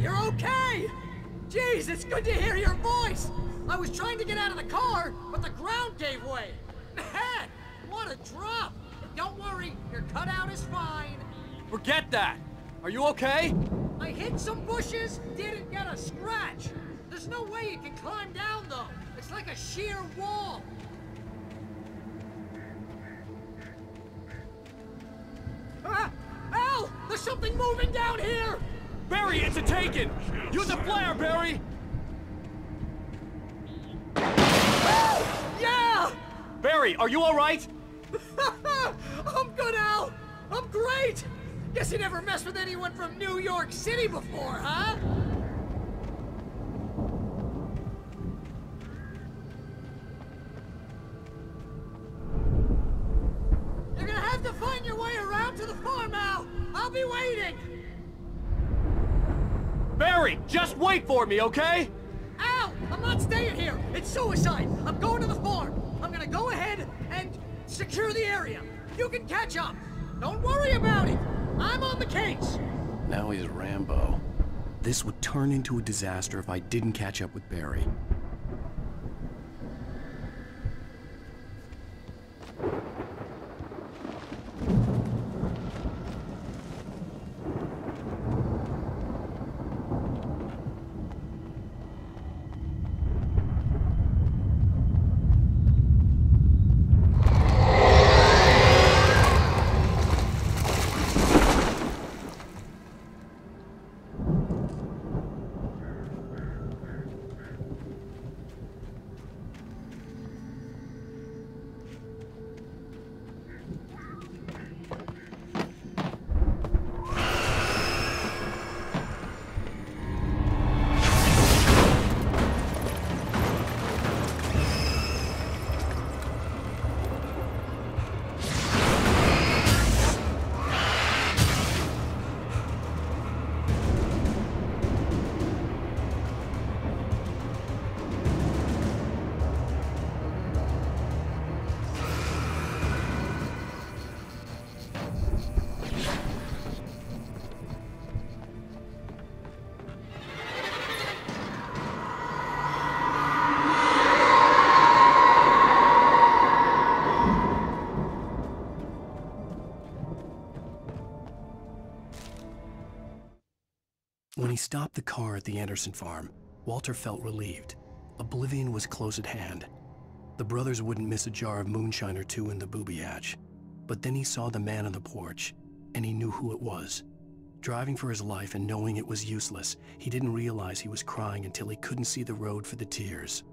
You're okay! Jeez, it's good to hear your voice! I was trying to get out of the car, but the ground gave way! Man, what a drop! Don't worry, your cutout is fine. Forget that! Are you okay? I hit some bushes, didn't get a scratch. There's no way you can climb down, though. It's like a sheer wall. Al! There's something moving down here! Barry, it's a Taken! Use a flare, Barry! Yeah! Barry, are you alright? I'm good, Al! I'm great! Guess you never messed with anyone from New York City before, huh? You're gonna have to find your way around to the farm, Al! I'll be waiting! Barry, just wait for me, okay? Al! I'm not staying here! It's suicide! I'm going to the farm! I'm gonna go ahead and secure the area. You can catch up. Don't worry about it. I'm on the case. Now he's Rambo. This would turn into a disaster if I didn't catch up with Barry. When he stopped the car at the Anderson farm, Walter felt relieved. Oblivion was close at hand. The brothers wouldn't miss a jar of moonshine or two in the booby hatch. But then he saw the man on the porch, and he knew who it was. Driving for his life and knowing it was useless, he didn't realize he was crying until he couldn't see the road for the tears.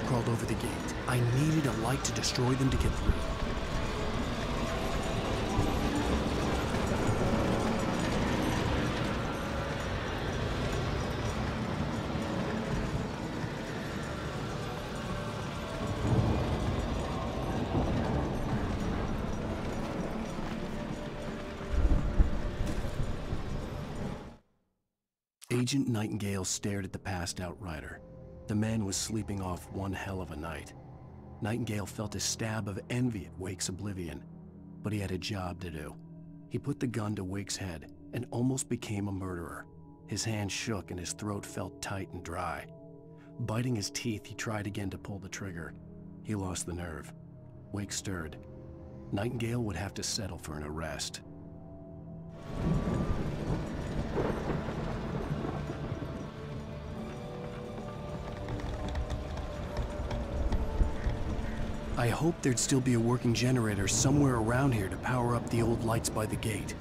Crawled over the gate. I needed a light to destroy them to get through. Agent Nightingale stared at the passed-out rider. The man was sleeping off one hell of a night. Nightingale felt a stab of envy at Wake's oblivion, but he had a job to do. He put the gun to Wake's head and almost became a murderer. His hand shook and his throat felt tight and dry. Biting his teeth, he tried again to pull the trigger. He lost the nerve. wake stirred. Nightingale would have to settle for an arrest. I hoped there'd still be a working generator somewhere around here to power up the old lights by the gate.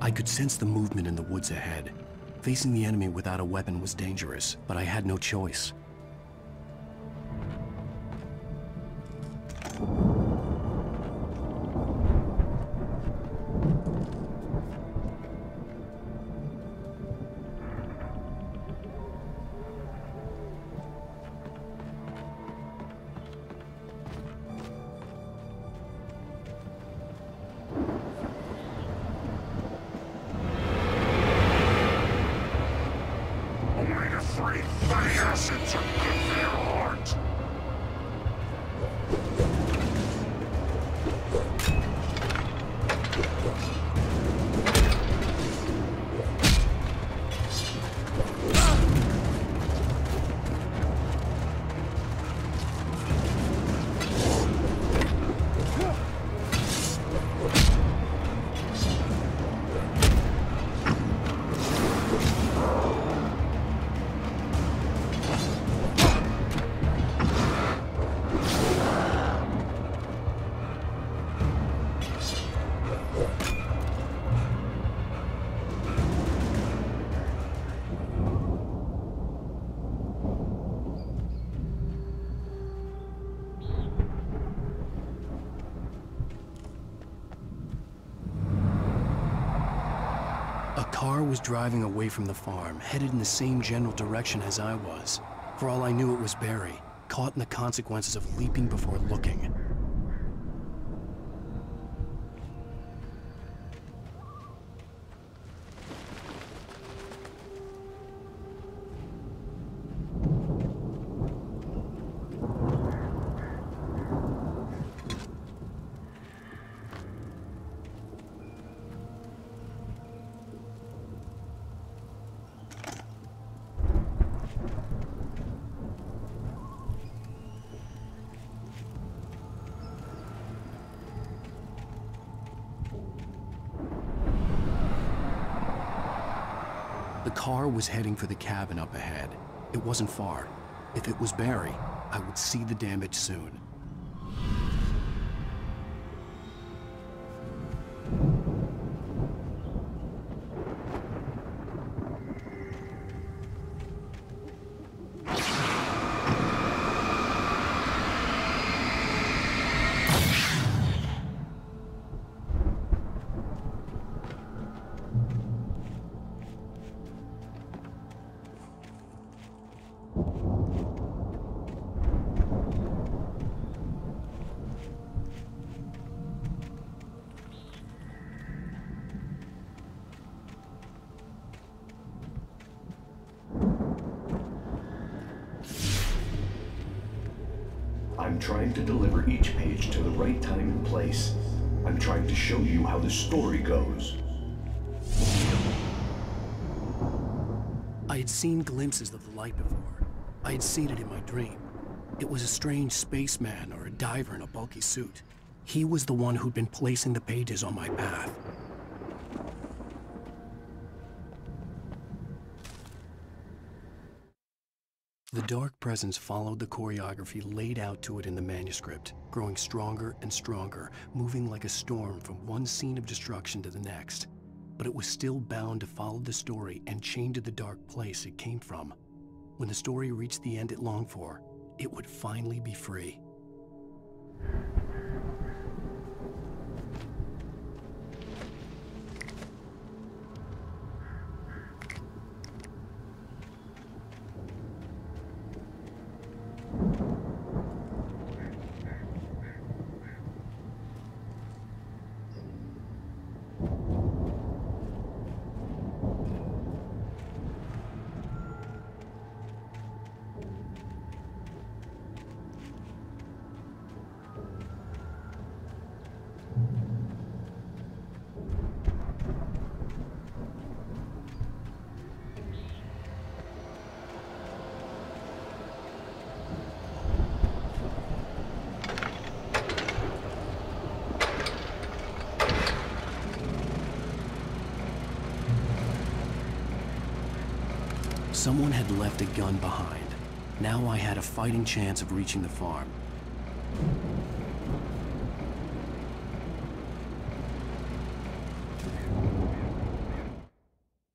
I could sense the movement in the woods ahead. Facing the enemy without a weapon was dangerous, but I had no choice. A car was driving away from the farm, headed in the same general direction as I was. For all I knew, it was Barry, caught in the consequences of leaping before looking. The car was heading for the cabin up ahead. It wasn't far. If it was Barry, I would see the damage soon. I'm trying to deliver each page to the right time and place. I'm trying to show you how the story goes. I had seen glimpses of the light before. I had seen it in my dream. It was a strange spaceman or a diver in a bulky suit. He was the one who'd been placing the pages on my path. The dark presence followed the choreography laid out to it in the manuscript, growing stronger and stronger, moving like a storm from one scene of destruction to the next. But it was still bound to follow the story and chained to the dark place it came from. When the story reached the end it longed for, it would finally be free. Someone had left a gun behind. Now I had a fighting chance of reaching the farm.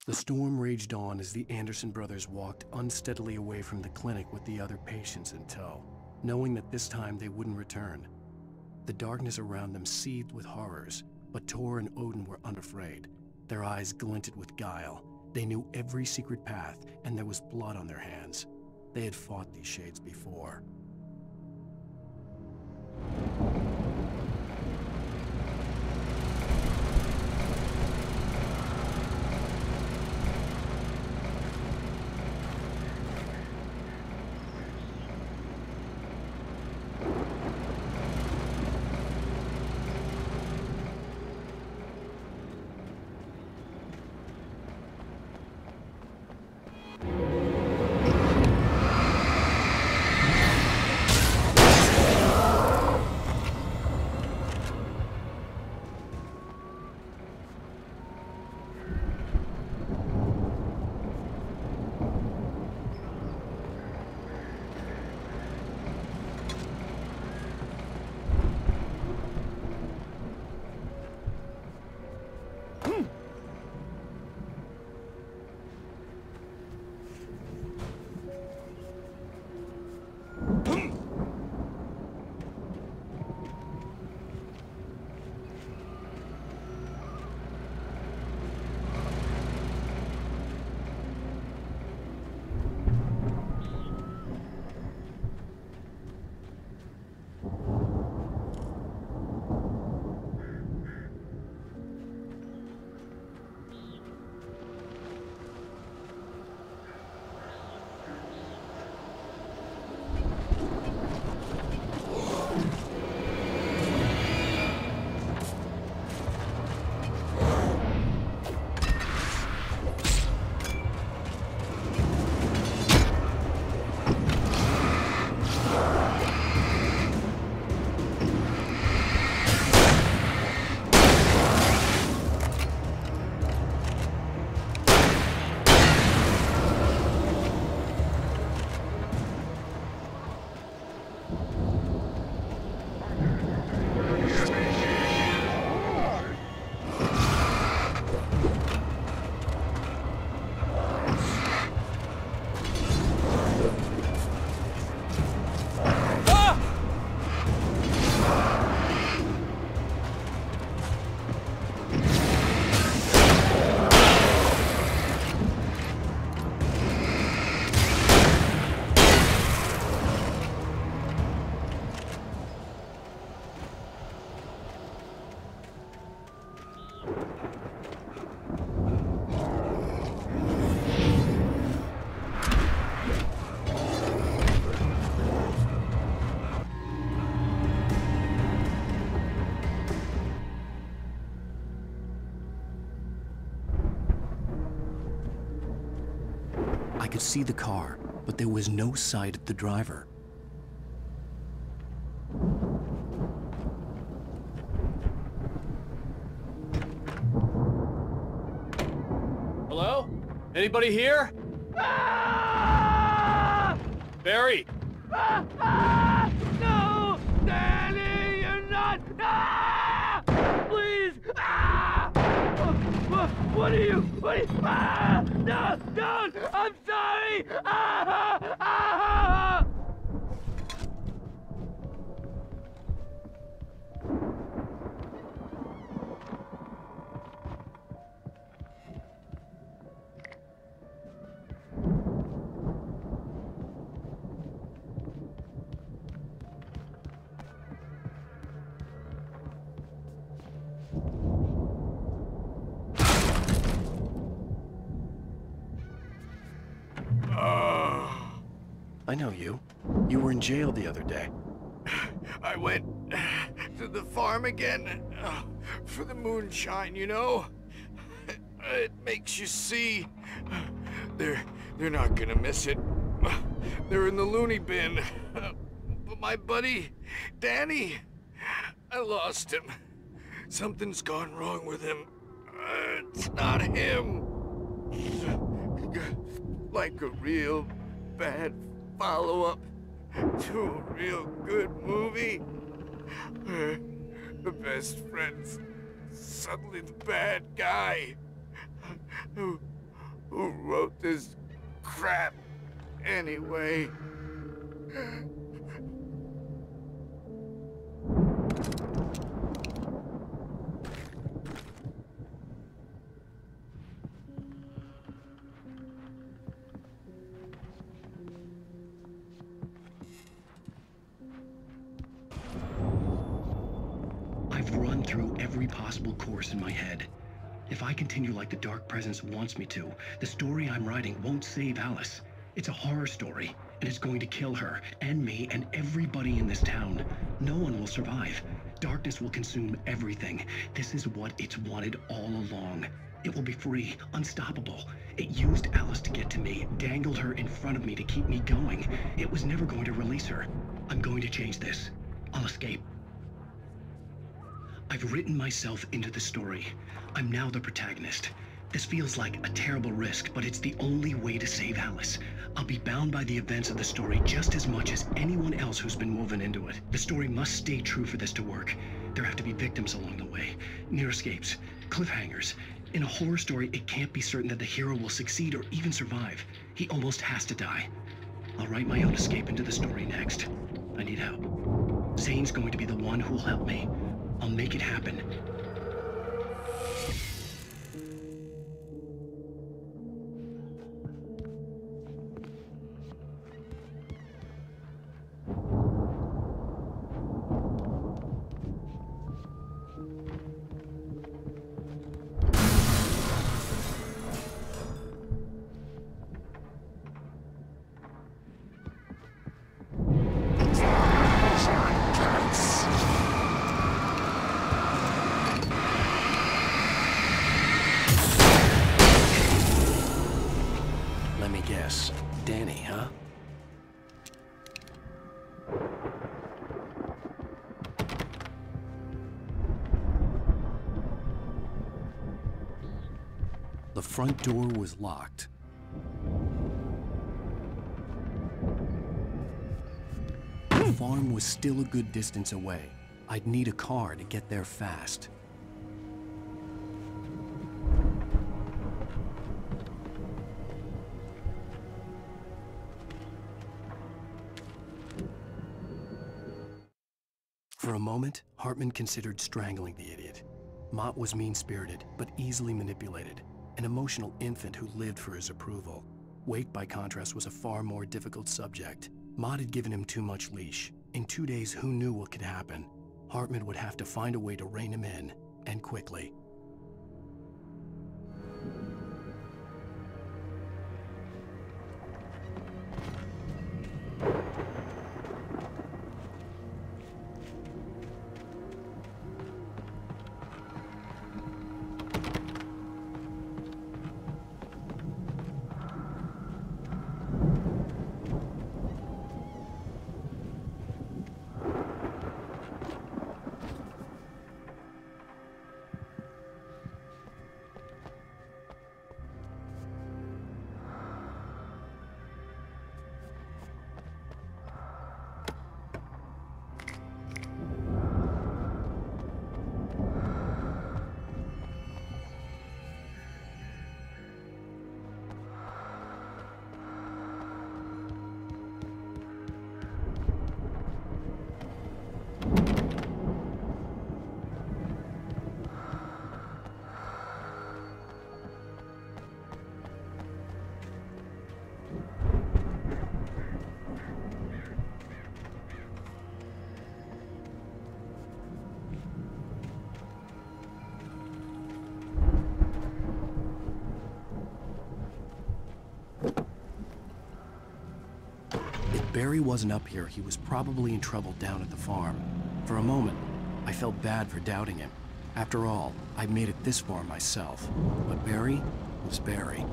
The storm raged on as the Anderson brothers walked unsteadily away from the clinic with the other patients in tow, knowing that this time they wouldn't return. The darkness around them seethed with horrors, but Tor and Odin were unafraid. Their eyes glinted with guile. They knew every secret path, and there was blood on their hands. They had fought these shades before. I could see the car, but there was no sight of the driver. Hello? Anybody here? Ah! Barry! No! Danny, you're not! Ah! Please! Ah! What are you? What are you? Ah! No! Don't! I'm sorry! Ah! Ah! I know you. You were in jail the other day. I went to the farm again for the moonshine, you know? It makes you see. They're not gonna miss it. They're in the loony bin. But my buddy, Danny, I lost him. Something's gone wrong with him. It's not him. like a real bad follow-up to a real good movie where the best friend's suddenly the bad guy who wrote this crap anyway. I've run through every possible course in my head. If I continue like the Dark Presence wants me to, the story I'm writing won't save Alice. It's a horror story, and it's going to kill her, and me, and everybody in this town. No one will survive. Darkness will consume everything. This is what it's wanted all along. It will be free, unstoppable. It used Alice to get to me, dangled her in front of me to keep me going. It was never going to release her. I'm going to change this. I'll escape. I've written myself into the story. I'm now the protagonist. This feels like a terrible risk, but it's the only way to save Alice. I'll be bound by the events of the story just as much as anyone else who's been woven into it. The story must stay true for this to work. There have to be victims along the way, near escapes, cliffhangers. In a horror story, it can't be certain that the hero will succeed or even survive. He almost has to die. I'll write my own escape into the story next. I need help. Zane's going to be the one who'll help me. I'll make it happen. Let me guess. Danny, huh? The front door was locked. The farm was still a good distance away. I'd need a car to get there fast. For a moment, Hartman considered strangling the idiot. Mott was mean-spirited, but easily manipulated, an emotional infant who lived for his approval. Wake, by contrast, was a far more difficult subject. Mott had given him too much leash. In 2 days, who knew what could happen? Hartman would have to find a way to rein him in, and quickly. Barry wasn't up here, he was probably in trouble down at the farm. For a moment, I felt bad for doubting him. After all, I'd made it this far myself. But Barry was Barry.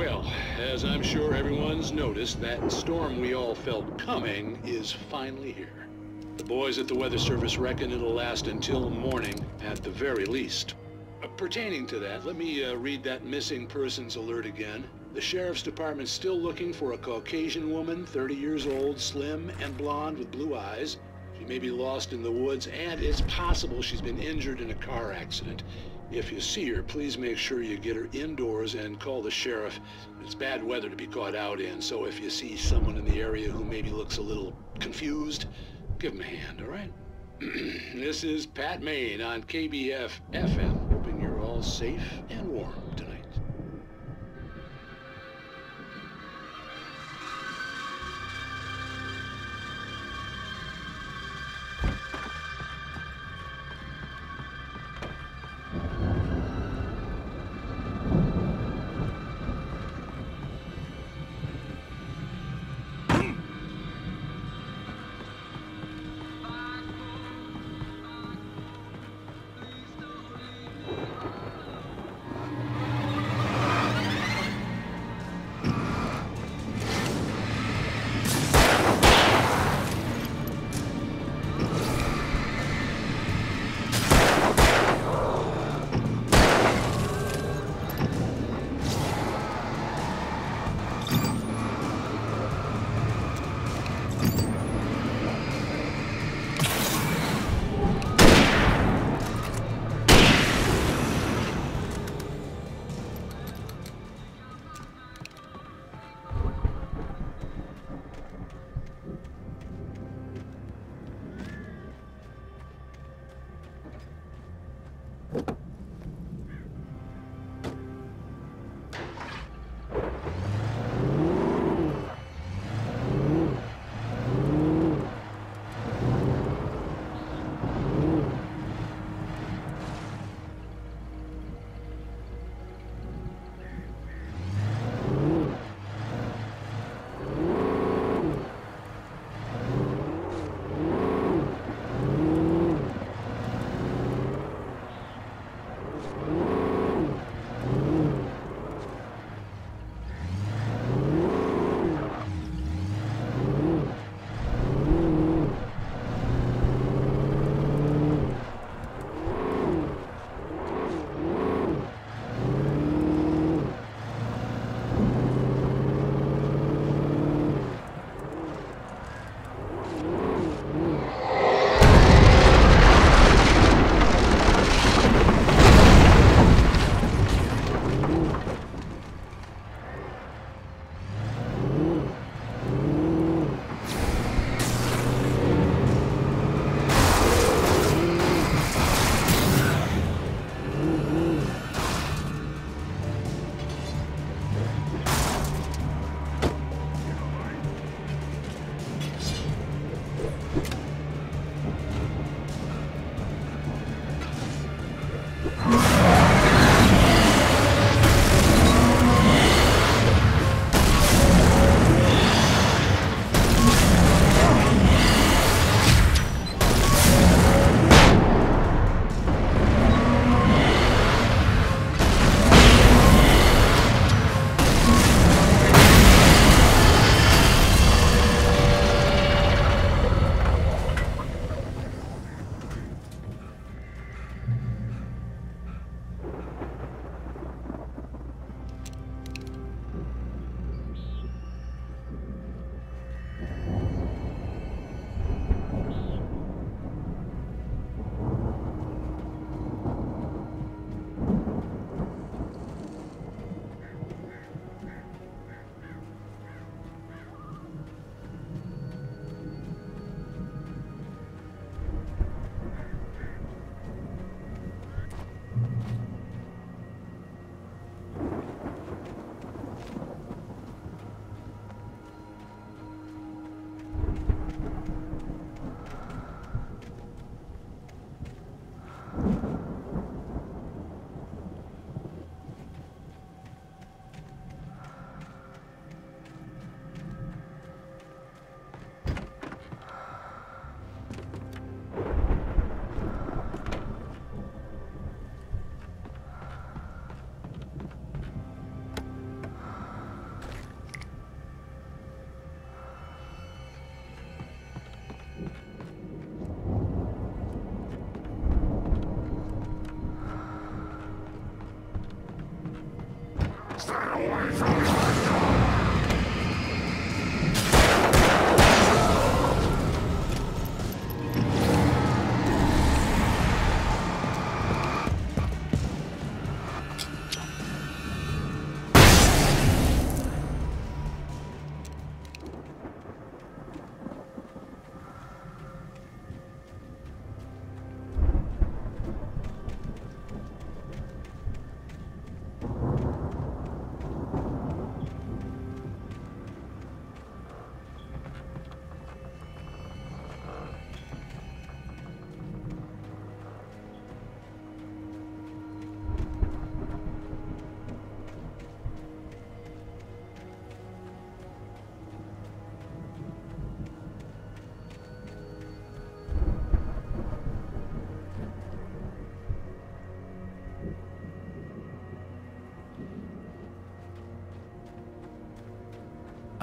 Well, as I'm sure everyone's noticed, that storm we all felt coming is finally here. The boys at the Weather Service reckon it'll last until morning at the very least. Pertaining to that, let me read that missing persons alert again. The Sheriff's Department's still looking for a Caucasian woman, 30 years old, slim and blonde with blue eyes. She may be lost in the woods, and it's possible she's been injured in a car accident. If you see her, please make sure you get her indoors and call the sheriff. It's bad weather to be caught out in, so if you see someone in the area who maybe looks a little confused, give him a hand, all right? This is Pat Maine on KBF-FM, hoping you're all safe and warm tonight.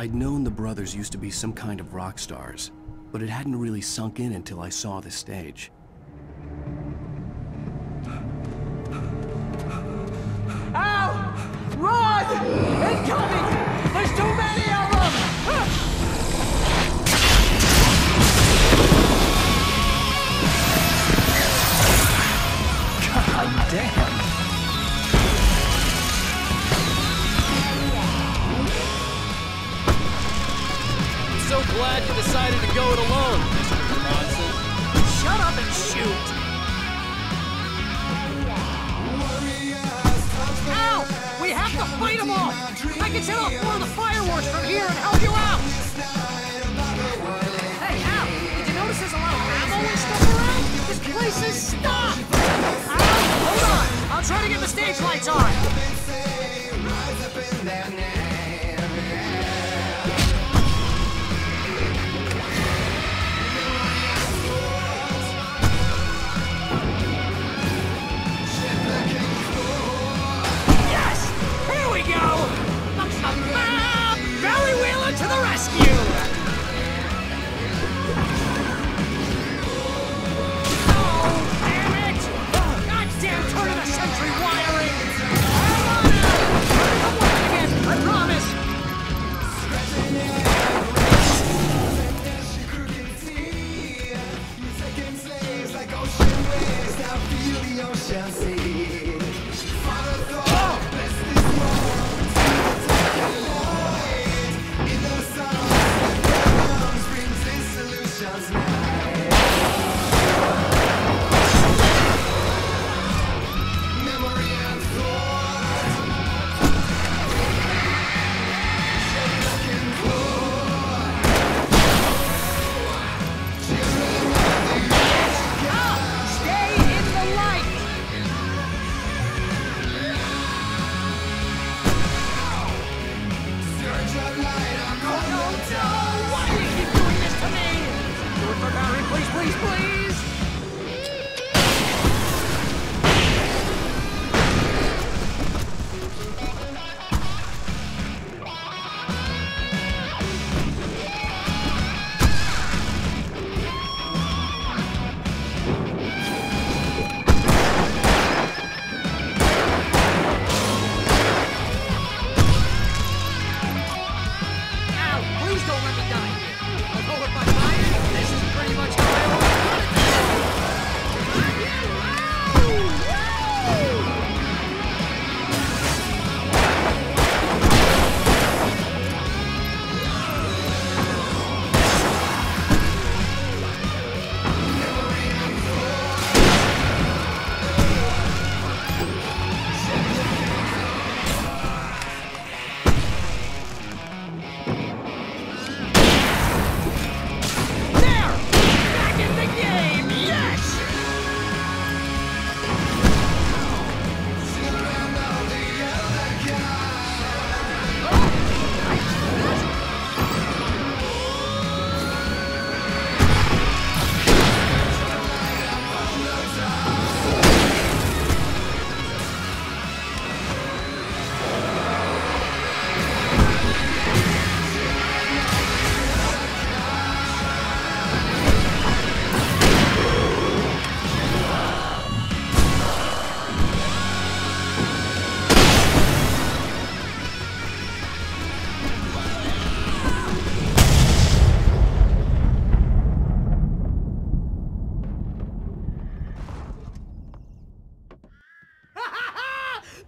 I'd known the brothers used to be some kind of rock stars, but it hadn't really sunk in until I saw the stage. Al! Run! Incoming! There's too many of them! God damn! I'm so glad you decided to go it alone, Mr. Bronson. Shut up and shoot! Al! We have to fight them all! I can set off more of the fireworks from here and help you out! Hey, Al! Did you notice there's a lot of ammo and stuff around? This place is stocked! Al, hold on! I'll try to get the stage lights on! Yes! Here we go! Barry Wheeler to the rescue! Oh, damn it! Goddamn turn-of-the-century wiring! Come on out! Turn the work again, I promise! Stay in the light! No! Why do you keep doing this to me? Do it for Barry, please, please, please! Al, please don't let me die here. Although if I'm dying, this is pretty much how I always wanted to There! Back in the game! Yes!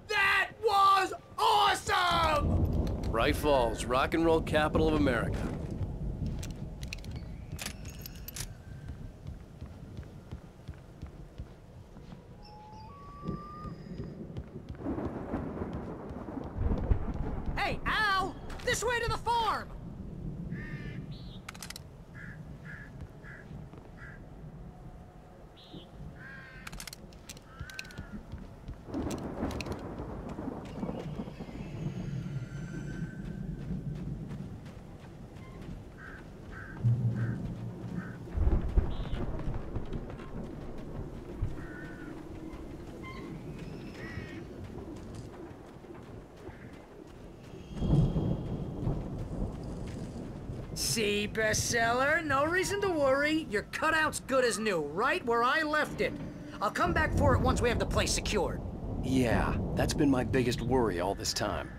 That was awesome! Bright Falls, rock and roll capital of America. Hey, Al! This way to the farm! See, bestseller, no reason to worry. Your cutout's good as new, right where I left it. I'll come back for it once we have the place secured. Yeah, that's been my biggest worry all this time.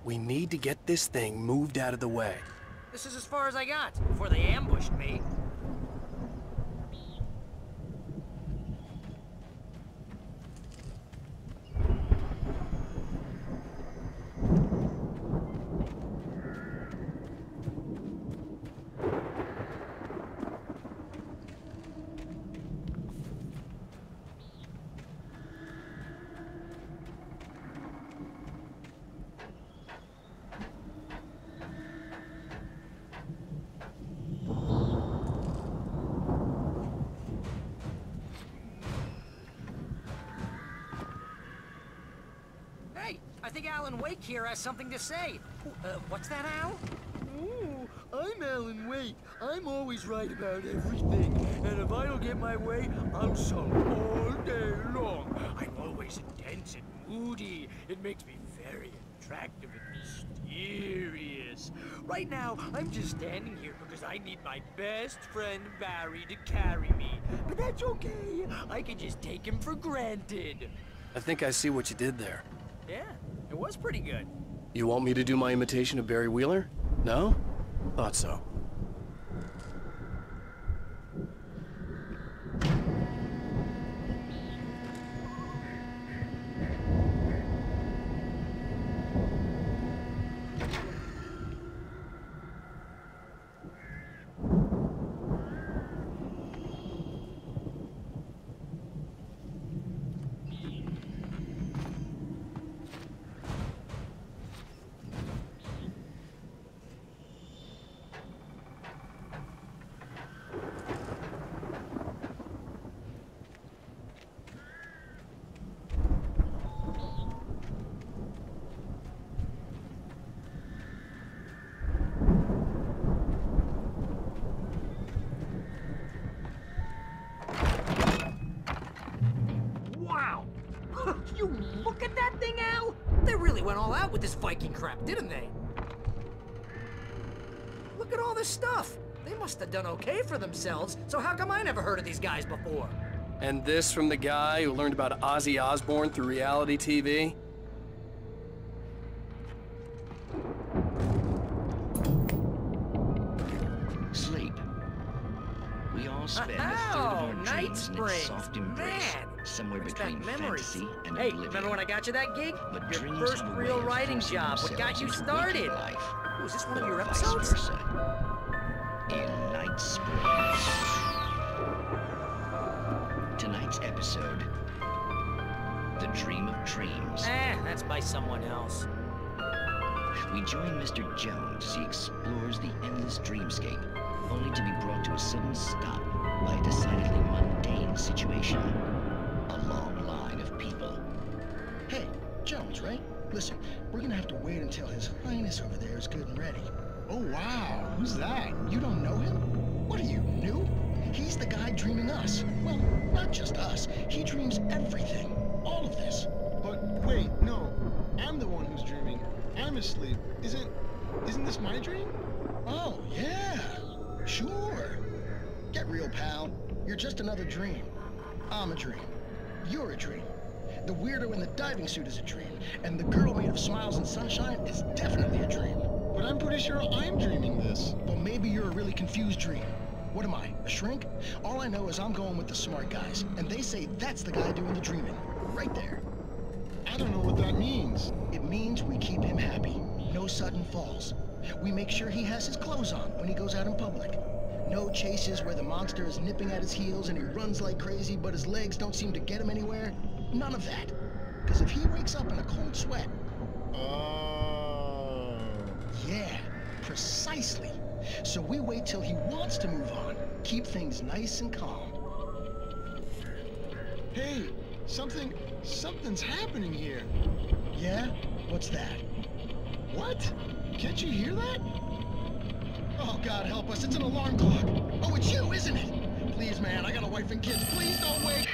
We need to get this thing moved out of the way. This is as far as I got before they ambushed me. I think Alan Wake here has something to say. What's that, Al? Oh, I'm Alan Wake. I'm always right about everything. And if I don't get my way, I'm sullen all day long. I'm always intense and moody. It makes me very attractive and mysterious. Right now, I'm just standing here because I need my best friend Barry to carry me. But that's okay. I can just take him for granted. I think I see what you did there. Yeah, it was pretty good. You want me to do my imitation of Barry Wheeler? No? Thought so. You look at that thing, Al? They really went all out with this Viking crap, didn't they? Look at all this stuff. They must have done okay for themselves, so how come I never heard of these guys before? And this from the guy who learned about Ozzy Osbourne through reality TV? Sleep. We all spend a third of our dreams in its soft embrace, somewhere between fantasy and Hey, oblivion. remember when I got you that gig? But Your dreams first have a way real of writing forcing job. What got themselves you into started? waking life, Oh, is this one of or your vice episodes? versa. In Night Springs. Tonight's episode, The Dream of Dreams. That's by someone else. We join Mr. Jones as he explores the endless dreamscape, only to be brought to a sudden stop by a decidedly mundane situation. A long line of people. Hey, Jones, right? Listen, we're gonna have to wait until His Highness over there is good and ready. Oh, wow. Who's that? You don't know him? What are you, new? He's the guy dreaming us. Well, not just us. He dreams everything. All of this. But wait, no. I'm the one who's dreaming. I'm asleep. Isn't this my dream? Oh, yeah. Sure. Get real, pal. You're just another dream. I'm a dream. You're a dream. The weirdo in the diving suit is a dream. And the girl made of smiles and sunshine is definitely a dream. But I'm pretty sure I'm dreaming this. Well, maybe you're a really confused dream. What am I, a shrink? All I know is I'm going with the smart guys, and they say that's the guy doing the dreaming. Right there. I don't know what that means. It means we keep him happy. No sudden falls. We make sure he has his clothes on when he goes out in public. No chases where the monster is nipping at his heels and he runs like crazy, but his legs don't seem to get him anywhere. None of that. Because if he wakes up in a cold sweat... Oh. Yeah, precisely. So we wait till he wants to move on. Keep things nice and calm. Hey, something's happening here. Yeah? What's that? What? Can't you hear that? Oh, God help us, it's an alarm clock. Oh, it's you, isn't it? Please, man, I got a wife and kids. Please don't wait.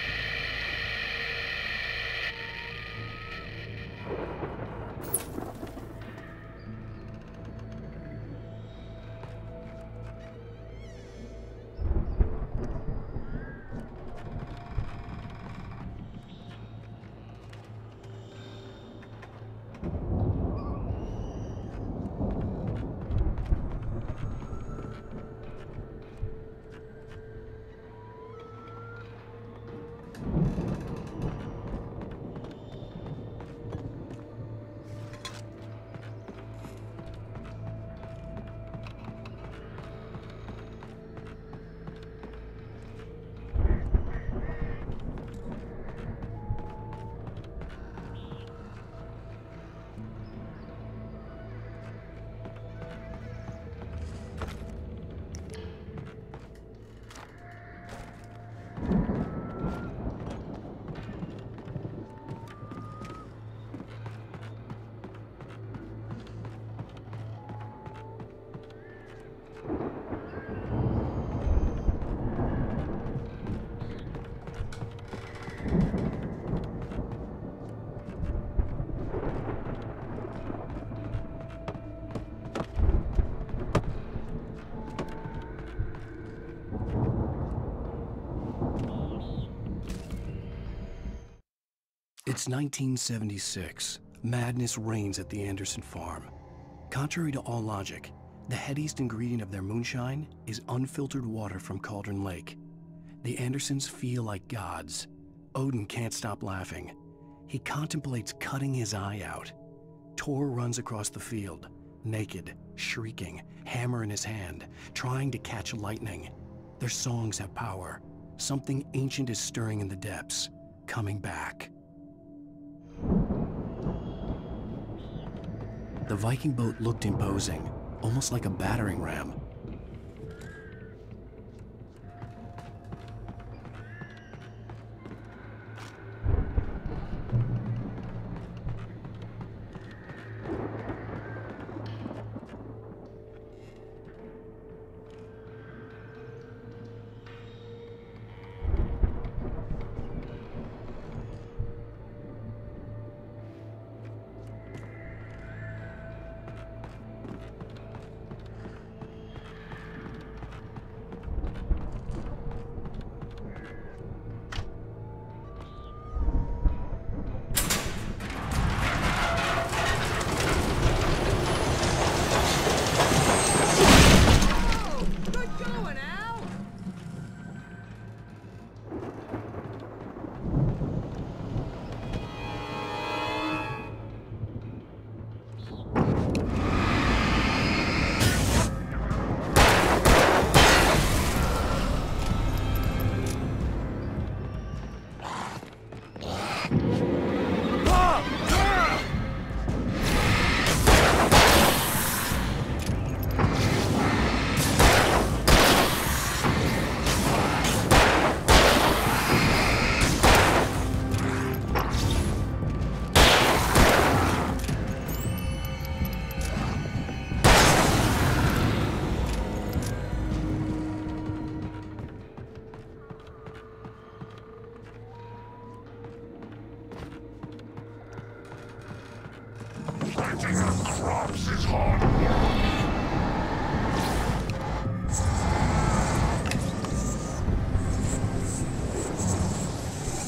It's 1976. Madness reigns at the Anderson farm. Contrary to all logic, the headiest ingredient of their moonshine is unfiltered water from Cauldron Lake. The Andersons feel like gods. Odin can't stop laughing. He contemplates cutting his eye out. Tor runs across the field, naked, shrieking, hammer in his hand, trying to catch lightning. Their songs have power. Something ancient is stirring in the depths, coming back. The Viking boat looked imposing, almost like a battering ram.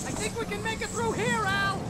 I think we can make it through here, Al!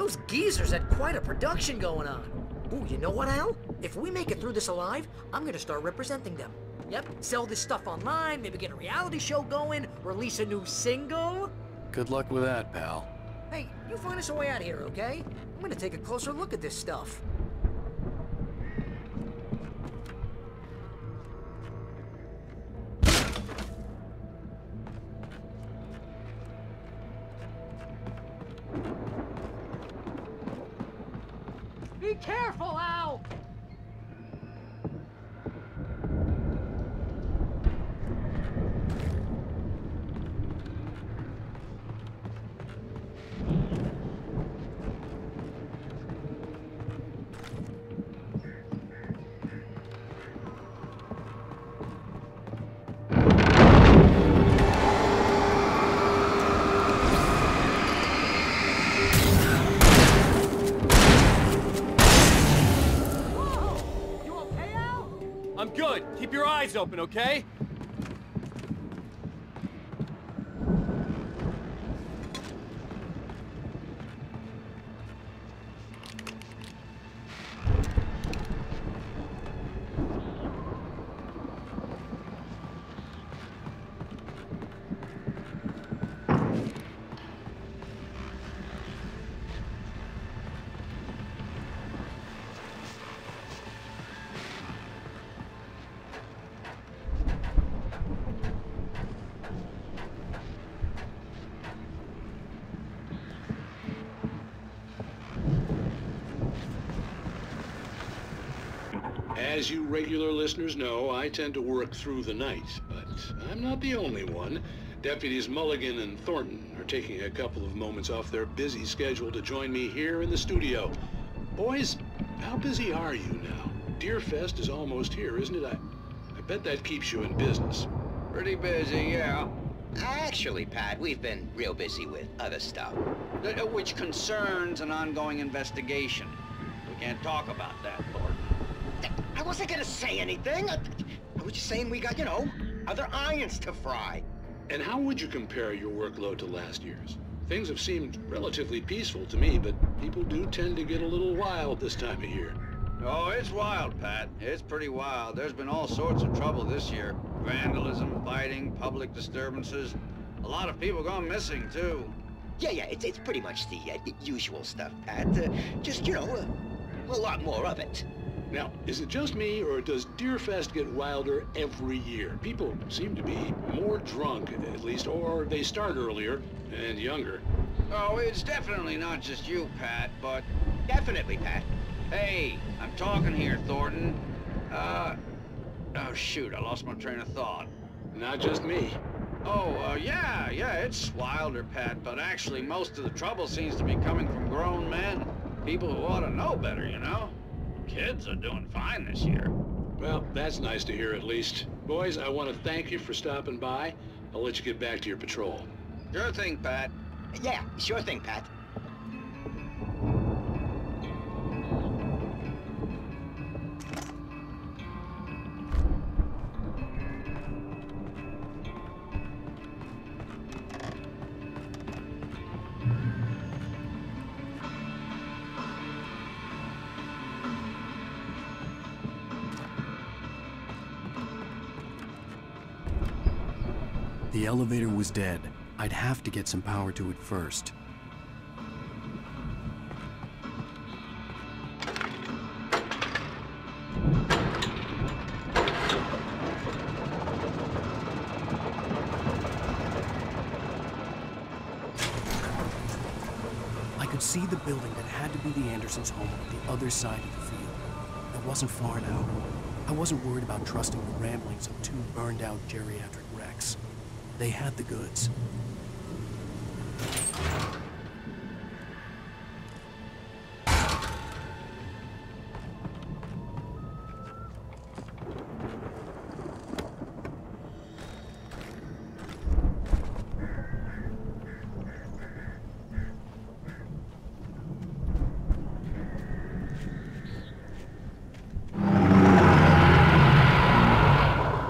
Those geezers had quite a production going on. Ooh, you know what, Al? If we make it through this alive, I'm gonna start representing them. Yep, sell this stuff online, maybe get a reality show going, release a new single. Good luck with that, pal. Hey, you find us a way out of here, okay? I'm gonna take a closer look at this stuff. Be careful, Al! I'm good. Keep your eyes open, okay? As you regular listeners know, I tend to work through the night, but I'm not the only one. Deputies Mulligan and Thornton are taking a couple of moments off their busy schedule to join me here in the studio. Boys, how busy are you now? Deerfest is almost here, isn't it? I bet that keeps you in business. Pretty busy, yeah. Actually, Pat, we've been real busy with other stuff, which concerns an ongoing investigation. We can't talk about that, Thornton. I wasn't gonna say anything. I was just saying we got, you know, other irons to fry. And how would you compare your workload to last year's? Things have seemed relatively peaceful to me, but people do tend to get a little wild this time of year. Oh, it's wild, Pat. It's pretty wild. There's been all sorts of trouble this year. Vandalism, fighting, public disturbances. A lot of people gone missing, too. Yeah, it's pretty much the usual stuff, Pat. Just, you know, a lot more of it. Now, is it just me, or does Deerfest get wilder every year? People seem to be more drunk, at least, or they start earlier and younger. Oh, it's definitely not just you, Pat, but... Definitely, Pat. Hey, I'm talking here, Thornton. Oh, shoot, I lost my train of thought. Not just me. Oh, yeah, it's wilder, Pat, but actually most of the trouble seems to be coming from grown men. People who ought to know better, you know? Kids are doing fine this year. Well, that's nice to hear at least. Boys, I want to thank you for stopping by. I'll let you get back to your patrol. Sure thing, Pat. Yeah, sure thing, Pat. The elevator was dead. I'd have to get some power to it first. I could see the building that had to be the Andersons' home on the other side of the field. It wasn't far now. I wasn't worried about trusting the ramblings of two burned-out geriatric wrecks. They had the goods.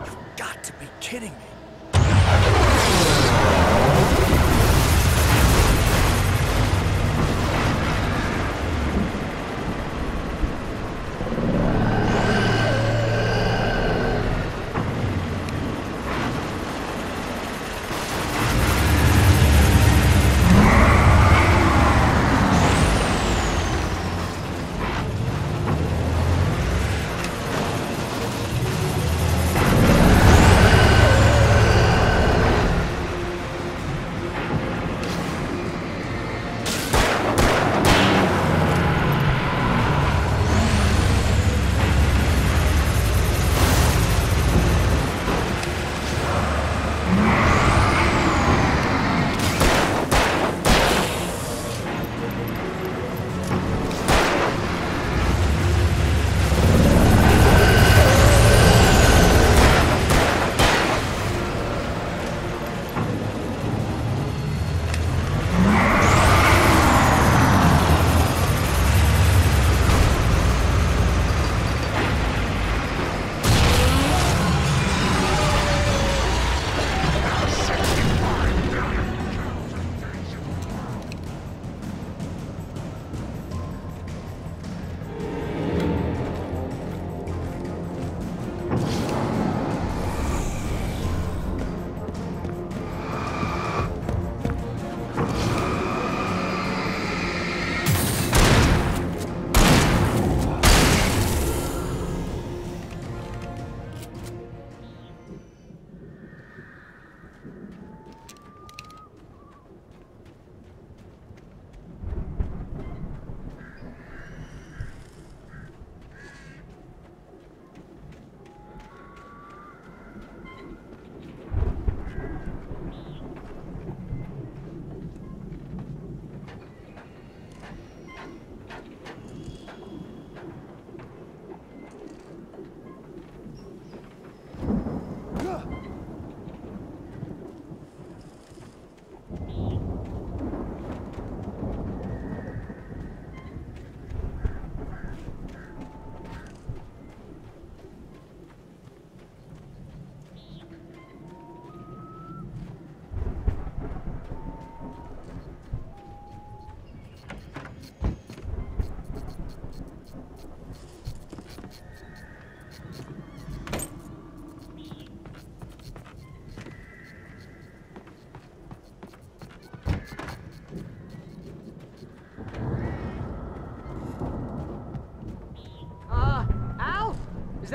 You've got to be kidding me.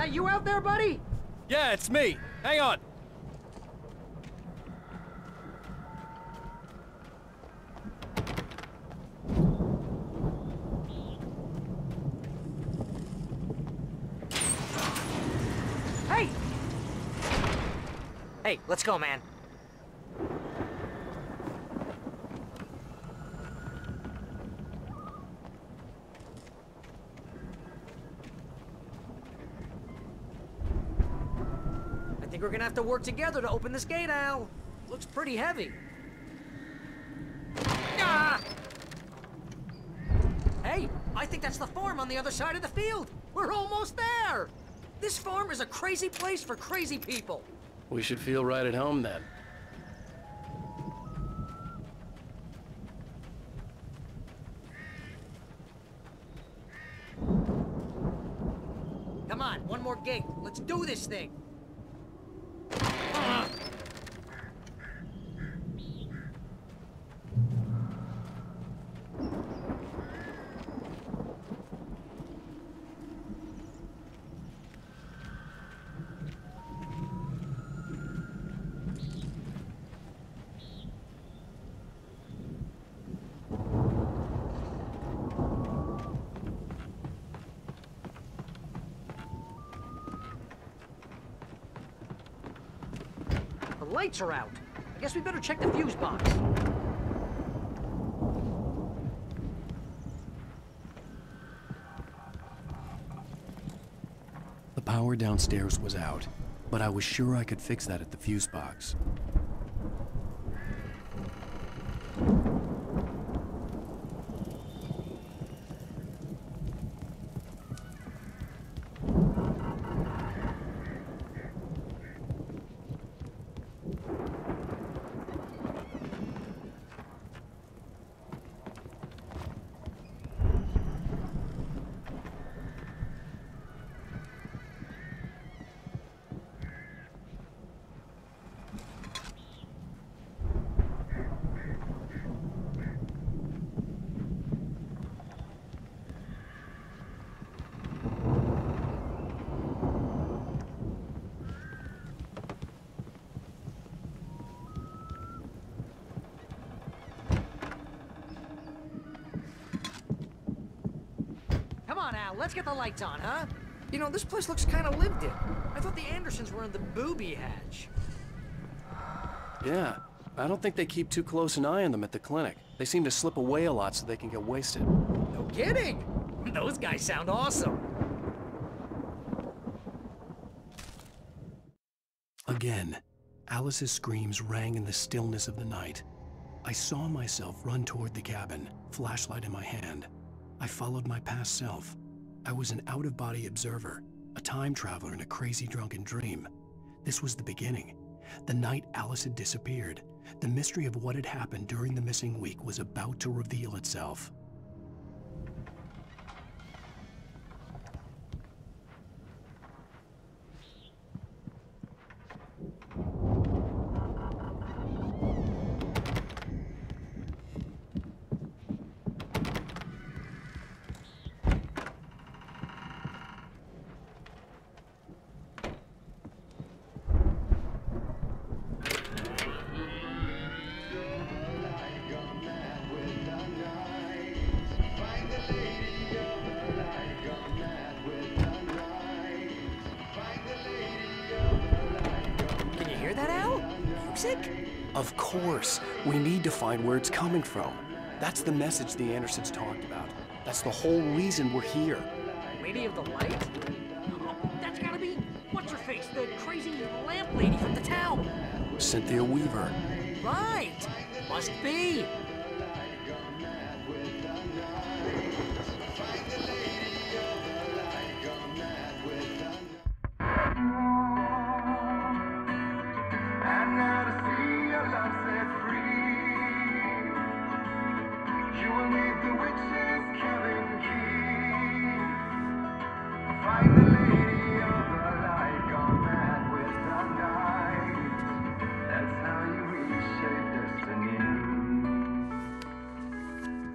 that you out there, buddy? Yeah, it's me. Hang on. Hey! Hey, let's go, man. I think we're gonna have to work together to open this gate, Al. Looks pretty heavy. Ah! Hey, I think that's the farm on the other side of the field. We're almost there. This farm is a crazy place for crazy people. We should feel right at home then. Come on, one more gate. Let's do this thing. The lights are out. I guess we better check the fuse box. The power downstairs was out, but I was sure I could fix that at the fuse box. Let's get the lights on, huh? You know, this place looks kind of lived in. I thought the Andersons were in the booby hatch. Yeah, I don't think they keep too close an eye on them at the clinic. They seem to slip away a lot so they can get wasted. No kidding! Those guys sound awesome. Again, Alice's screams rang in the stillness of the night. I saw myself run toward the cabin, flashlight in my hand. I followed my past self. I was an out-of-body observer, a time traveler in a crazy drunken dream. This was the beginning. The night Alice had disappeared. The mystery of what had happened during the missing week was about to reveal itself. Of course. We need to find where it's coming from. That's the message the Andersons talked about. That's the whole reason we're here. Lady of the Light? Oh, that's gotta be... What's-her-face? The crazy lamp lady from the town. Cynthia Weaver. Right. Must be.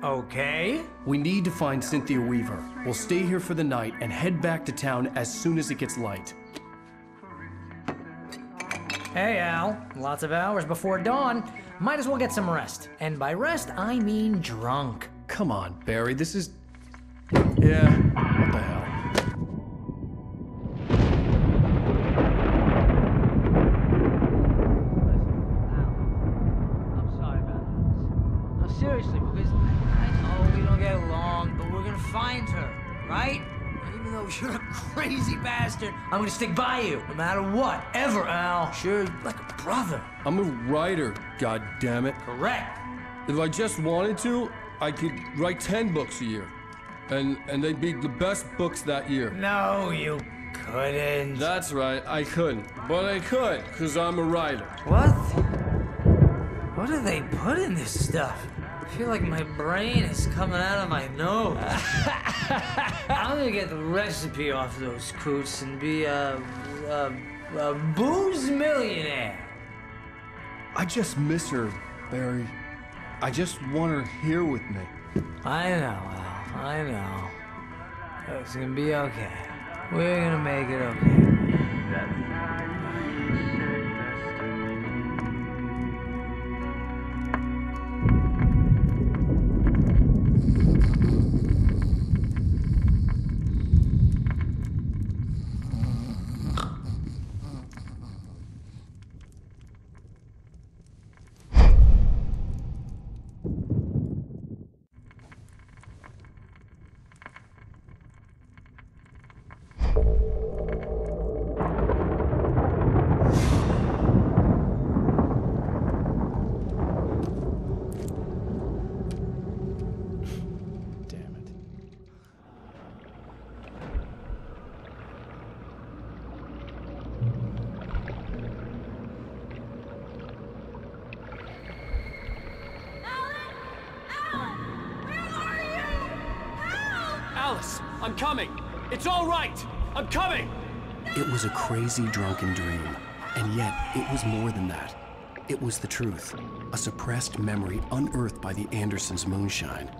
Okay. We need to find Cynthia Weaver. We'll stay here for the night and head back to town as soon as it gets light. Hey, Al. Lots of hours before dawn. Might as well get some rest. And by rest, I mean drunk. Come on, Barry, this is... Yeah, what the hell? I'm sorry about this. No, seriously, because I know we don't get along, but we're gonna find her, right? And even though you're a crazy bastard, I'm gonna stick by you, no matter what, ever, Al. Sure, like a brother. I'm a writer, goddammit. Correct. If I just wanted to, I could write 10 books a year. And they'd be the best books that year. No, you couldn't. That's right, I couldn't. But I could, because I'm a writer. What? What do they put in this stuff? I feel like my brain is coming out of my nose. I'm gonna get the recipe off those coots and be a booze millionaire. I just miss her, Barry. I just want her here with me. I know, Al. I know. It's gonna be okay. We're gonna make it okay. Alice, I'm coming. It's all right. I'm coming. It was a crazy, drunken dream. And yet, it was more than that. It was the truth. A suppressed memory unearthed by the Andersons' moonshine.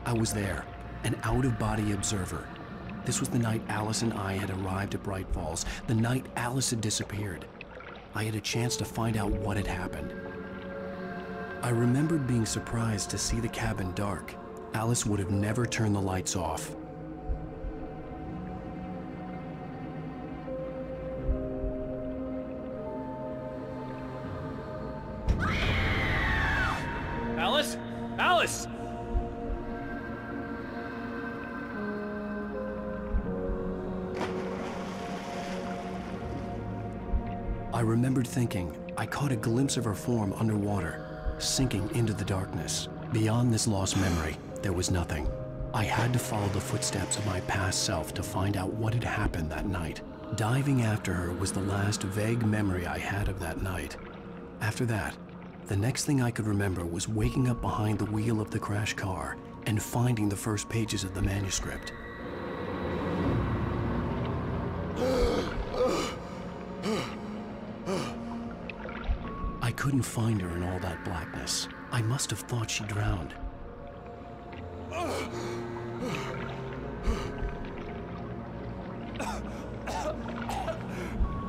I was there, an out-of-body observer. This was the night Alice and I had arrived at Bright Falls, the night Alice had disappeared. I had a chance to find out what had happened. I remembered being surprised to see the cabin dark. Alice would have never turned the lights off. Alice? Alice! I remembered thinking I caught a glimpse of her form underwater, sinking into the darkness. Beyond this lost memory, there was nothing. I had to follow the footsteps of my past self to find out what had happened that night. Diving after her was the last vague memory I had of that night. After that, the next thing I could remember was waking up behind the wheel of the crashed car and finding the first pages of the manuscript. I couldn't find her in all that blackness. I must have thought she drowned.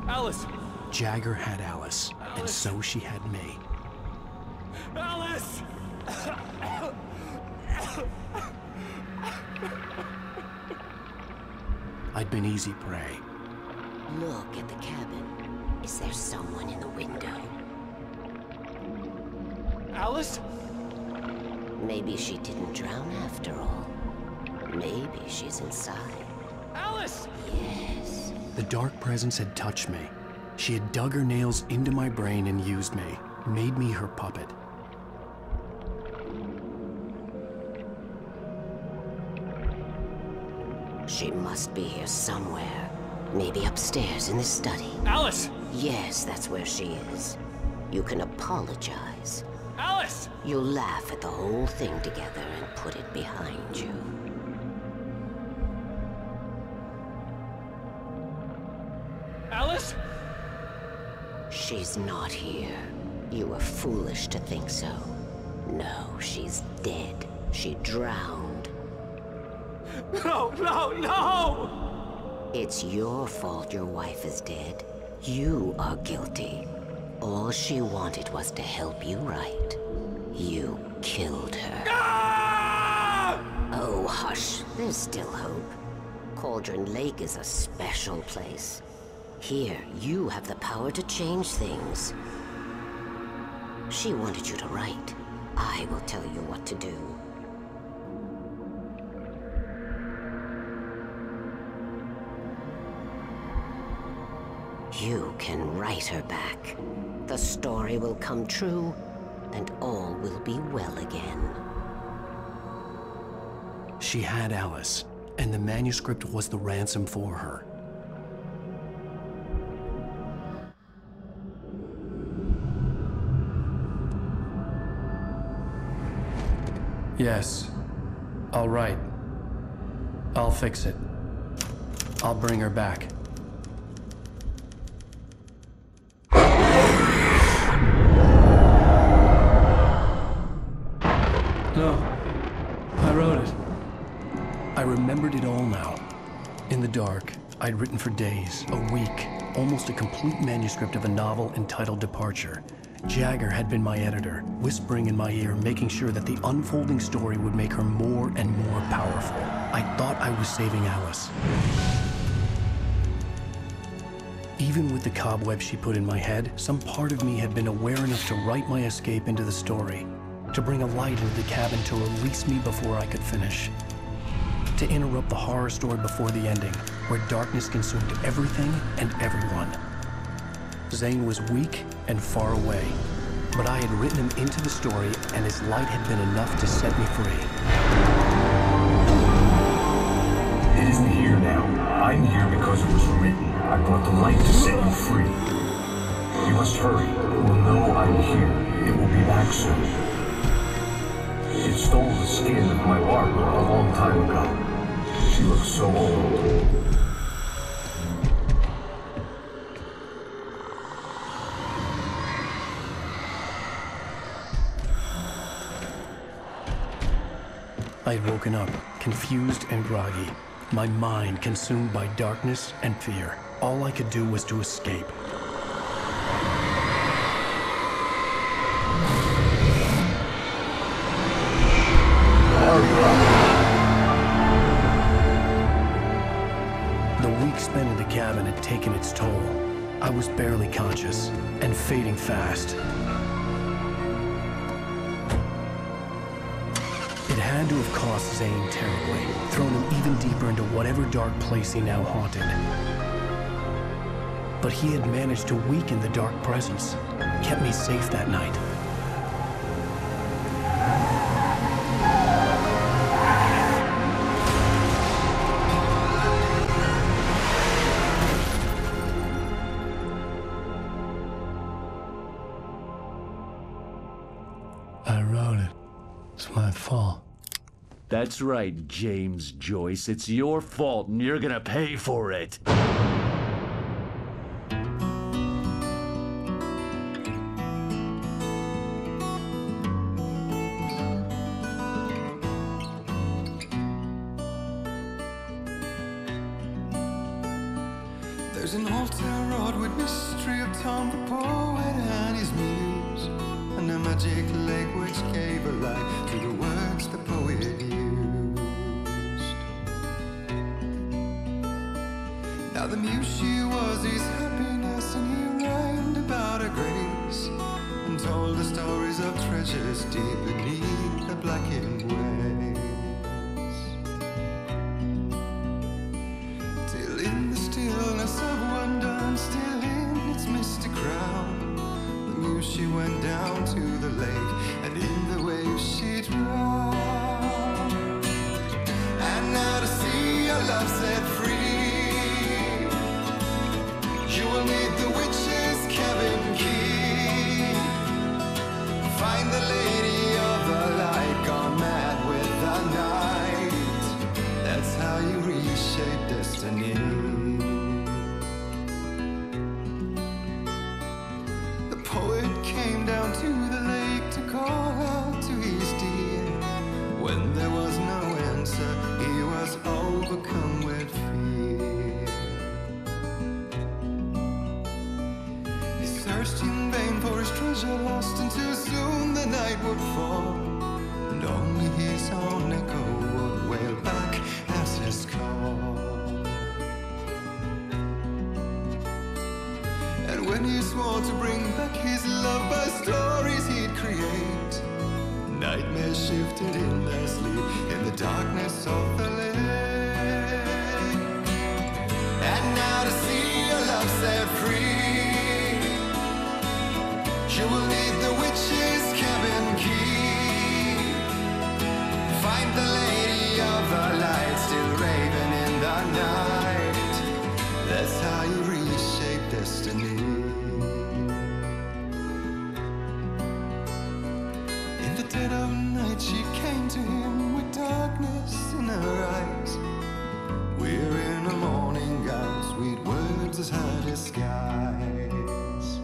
Alice! Jagger had Alice, and so she had me. Alice! I'd been easy prey. Look at the cabin. Is there someone in the window? Alice? Maybe she didn't drown after all. Maybe she's inside. Alice! Yes. The dark presence had touched me. She had dug her nails into my brain and used me, made me her puppet. She must be here somewhere. Maybe upstairs in the study. Alice! Yes, that's where she is. You can apologize. Alice! You'll laugh at the whole thing together and put it behind you. Alice? She's not here. You were foolish to think so. No, she's dead. She drowned. No, no, no! It's your fault your wife is dead. You are guilty. All she wanted was to help you right. You killed her. Ah! Oh, hush. There's still hope. Cauldron Lake is a special place. Here, you have the power to change things. She wanted you to write. I will tell you what to do. You can write her back. The story will come true, and all will be well again. She had Alice, and the manuscript was the ransom for her. Yes. All right. I'll fix it. I'll bring her back. No. I wrote it. I remembered it all now. In the dark, I'd written for days, a week, almost a complete manuscript of a novel entitled Departure. Jagger had been my editor, whispering in my ear, making sure that the unfolding story would make her more and more powerful. I thought I was saving Alice. Even with the cobweb she put in my head, some part of me had been aware enough to write my escape into the story, to bring a light into the cabin to release me before I could finish, to interrupt the horror story before the ending, where darkness consumed everything and everyone. Zane was weak and far away, but I had written him into the story, and his light had been enough to set me free. It isn't here now. I'm here because it was written. I brought the light to set you free. You must hurry. It will know I'm here. It will be back soon. It stole the skin of my Barbara a long time ago. She looks so old. I'd woken up, confused and groggy, my mind consumed by darkness and fear. All I could do was to escape. The week spent in the cabin had taken its toll. I was barely conscious, and fading fast. It had to have cost Zane terribly, thrown him even deeper into whatever dark place he now haunted. But he had managed to weaken the dark presence, kept me safe that night. I wrote it. It's my fault. That's right, James Joyce. It's your fault, and you're gonna pay for it. There's an old town road with mystery of Tom the poet and his muse, and a magic lake which gave a light to the words the poet used. Now the muse she was his happiness, and he rhymed about her grace, and told the stories of treasures deep beneath the blackened waves. Till in the stillness of wonder, and still in its misty crown, the muse she went down to the lake, and in the waves she drowned. And now to see your love set free, you will need the witch's cabin key. Find the lady of the light, gone mad with when he swore to bring back his love by stories he'd create. Nightmares shifted in their sleep in the darkness of the lake. And now to see your love set free, you will need the witch's cabin key. Find the lady of the light still raving in the night. That's how you reshape destiny. In the dead of night she came to him with darkness in her eyes. We're in a morning gown, sweet words as her disguise.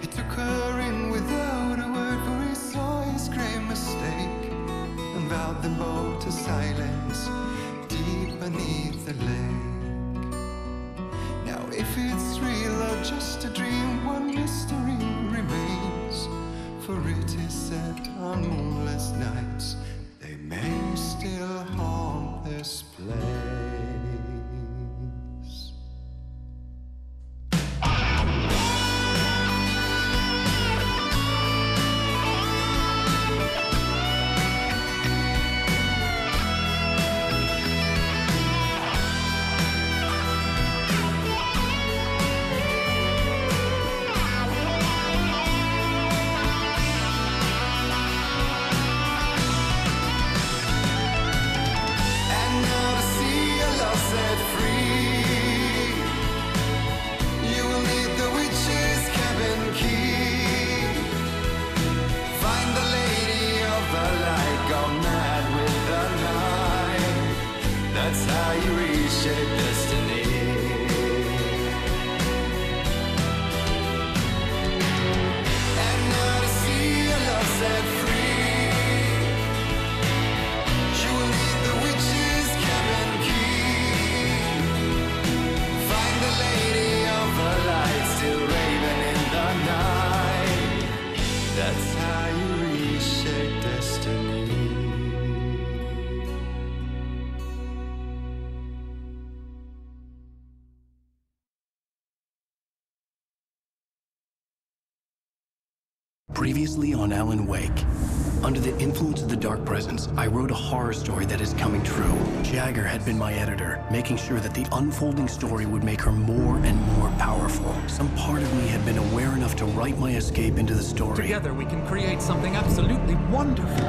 He took her in without a word, for he saw his grave mistake, and vowed them both to silence deep beneath the lake. Now if it's real or just a dream, one mystery remains, for it is said on moonless nights they may still haunt this place. That's how you reshape destiny. And now to see your love set free, you will need the witch's cabin key. Find the lady of the light still raving in the night. That's how you reshape destiny. Previously on Alan Wake. Under the influence of the Dark Presence, I wrote a horror story that is coming true. Jagger had been my editor, making sure that the unfolding story would make her more and more powerful. Some part of me had been aware enough to write my escape into the story. Together we can create something absolutely wonderful.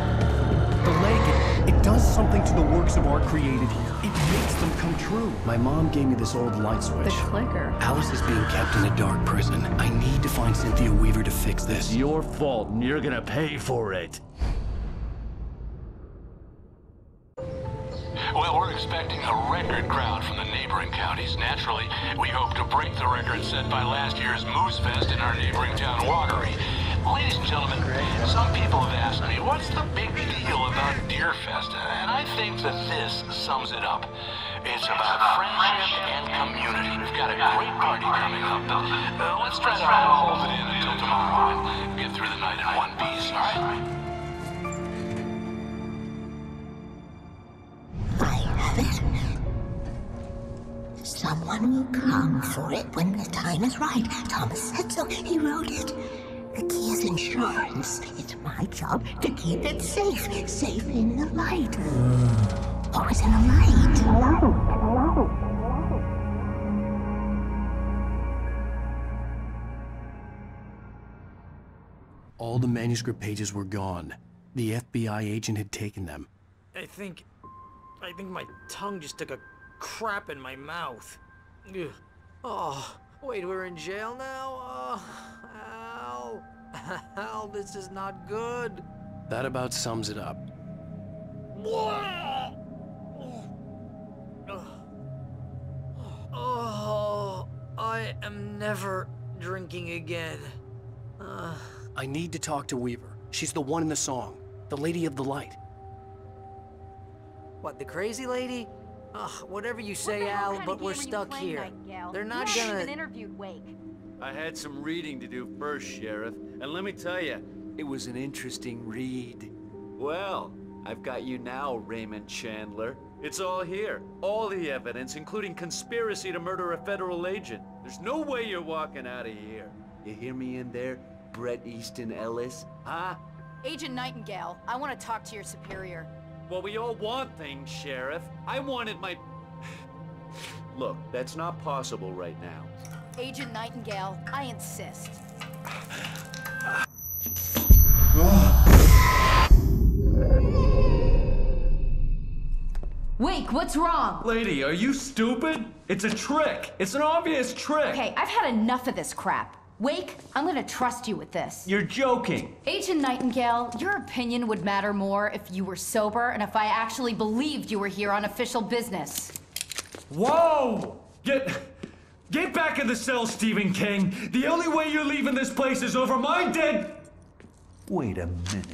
The lake, it does something to the works of art created here. It makes them come true. My mom gave me this old light switch. The clicker. Alice is being kept in a dark prison. I need to find Cynthia Weaver to fix this. It's your fault, and you're gonna pay for it. Well, we're expecting a record crowd from the neighboring counties. Naturally, we hope to break the record set by last year's Moose Fest in our neighboring town, Watery. Ladies and gentlemen, some people have asked me, what's the big deal about Deerfest? And I think that this sums it up. It's about friendship and community. We've got a great party coming up, but let's try to hold it in until tomorrow and get through the night in one piece, all right? Someone will come for it when the time is right. Thomas said so. He wrote it. The key is insurance. It's my job to keep it safe. Safe in the light. Always in the light. All the manuscript pages were gone. The FBI agent had taken them. I think my tongue just took a crap in my mouth. Ugh. Oh, wait, we're in jail now? Oh, Al. Al, this is not good. That about sums it up. Oh, I am never drinking again. I need to talk to Weaver. She's the one in the song. The Lady of the Light. What, the crazy lady? Ugh, whatever you say, Al, but we're stuck here. They're not gonna... interviewed Wake. I had some reading to do first, Sheriff, and let me tell you, it was an interesting read. Well, I've got you now, Raymond Chandler. It's all here. All the evidence, including conspiracy to murder a federal agent. There's no way you're walking out of here. You hear me in there, Bret Easton Ellis? Huh? Agent Nightingale, I want to talk to your superior. Well, we all want things, Sheriff. I wanted my... Look, that's not possible right now. Agent Nightingale, I insist. Wake, what's wrong? Lady, are you stupid? It's a trick. It's an obvious trick. Okay, I've had enough of this crap. Wake, I'm gonna trust you with this. You're joking. Agent Nightingale, your opinion would matter more if you were sober and if I actually believed you were here on official business. Whoa! Get back in the cell, Stephen King. The only way you're leaving this place is over my dead... Wait a minute.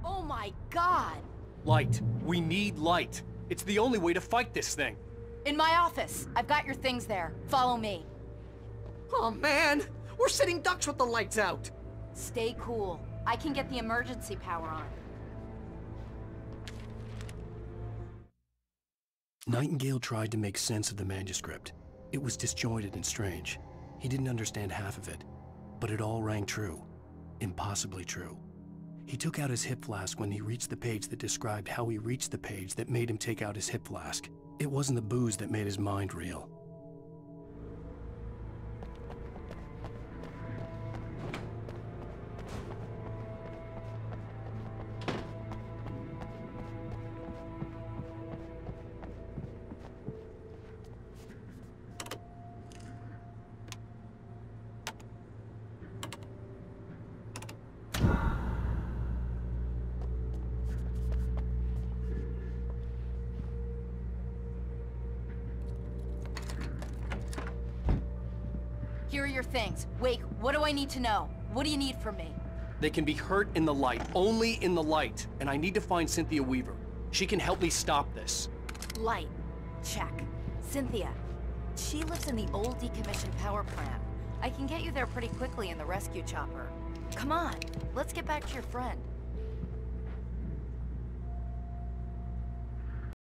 Oh my God! Light. We need light. It's the only way to fight this thing. In my office. I've got your things there. Follow me. Oh man! We're sitting ducks with the lights out! Stay cool. I can get the emergency power on. Nightingale tried to make sense of the manuscript. It was disjointed and strange. He didn't understand half of it, but it all rang true. Impossibly true. He took out his hip flask when he reached the page that described how he reached the page that made him take out his hip flask. It wasn't the booze that made his mind reel. Here are your things. Wake, what do I need to know? What do you need from me? They can be hurt in the light, only in the light. And I need to find Cynthia Weaver. She can help me stop this. Light. Check. Cynthia. She lives in the old decommissioned power plant. I can get you there pretty quickly in the rescue chopper. Come on, let's get back to your friend.